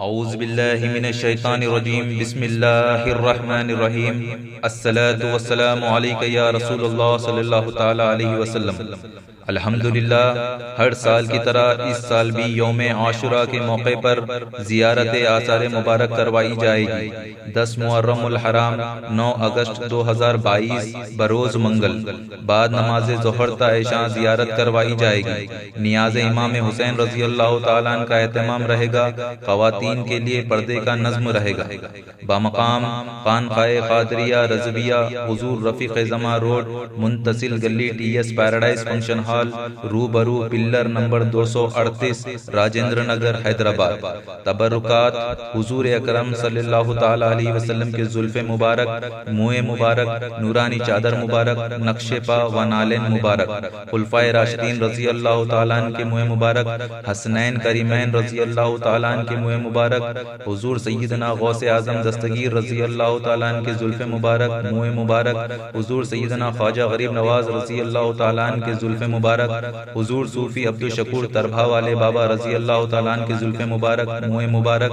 औज़ुबिल्लाहि मिनश्शैतानिर्रजीम बिस्मिल्लाहिर्रहमानिर्रहीम अस्सलातु वस्सलामु अलैका या रसूलल्लाह सल्लल्लाहु तआला अलैहि वसल्लम। अल्हम्दुलिल्लाह, हर साल की तरह इस साल भी यौम आशुरा के मौके पर ज़ियारत आसार मुबारक करवाई जाएगी। 10 मुहर्रमुल हराम 9 अगस्त 2022 बरोज़ मंगल बाद नमाज ज़ोहर ताइशा ज़ियारत करवाई जाएगी। नियाज़ इमाम हुसैन रज़ी अल्लाह तआला अन्हु का एहतमाम रहेगा। ख़वातीन के लिए पर्दे का नज़्म रहेगा। बामकाम खानक़ाए क़ादरिया रज़विया हुज़ूर रफ़ीक़ ज़मा रोड मुंतसिल गली TS पैराडाइज फंक्शन हॉल रूबरू पिल्लर नंबर 238 राजेंद्र नगर हैदराबाद। तबरुकात हुज़ूर अकरम सल्लल्लाहु तआला अलैहि वसल्लम के जुल्फ़े मुबारक, मुँह मुबारक, नूरानी चादर मुबारक, नक्शे पा व नालेन मुबारक, खुलफ़ाए राशिदीन रज़ी अल्लाह तआला अन्हु के मुँह मुबारक, हसनैन करीमैन रज़ी अल्लाह तआला अन्हु के मुँह मुबारक, हुज़ूर सय्यदना गौसे आज़म दस्तगीर रज़ी अल्लाह तआला अन्हु के जुल्फ़े मुबारक, मुँह मुबारक, हुज़ूर सय्यदना ख्वाजा गरीब नवाज रज़ी अल्लाह तआला अन्हु के जुल्फ़े मुबारक, हुज़ूर सूफी अब्दुल शकूर तरभा वाले बाबा रज़ी अल्लाह तआला अन्हु के जुल्फ़े मुबारक, मुँह मुबारक,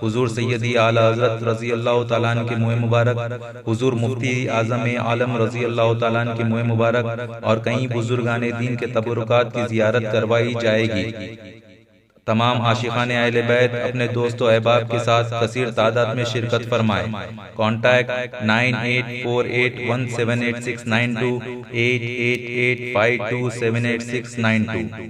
हुज़ूर सय्यदी आला हज़रत रज़ी अल्लाह तआला अन्हु के मुँह मुबारक, हुज़ूर मुफ्ती आज़म आलम रज़ी अल्लाह तआला अन्हु के मुँह मुबारक और कई बुजुर्गाने दीन के तबरुकात की ज़ियारत करवाई जाएगी। तमाम आशिक़ाने अहले बैत अपने दोस्तों अहबाब के साथ कसीर तादाद में शिरकत फरमाएं। कॉन्टैक्ट 9848178692 8885278692।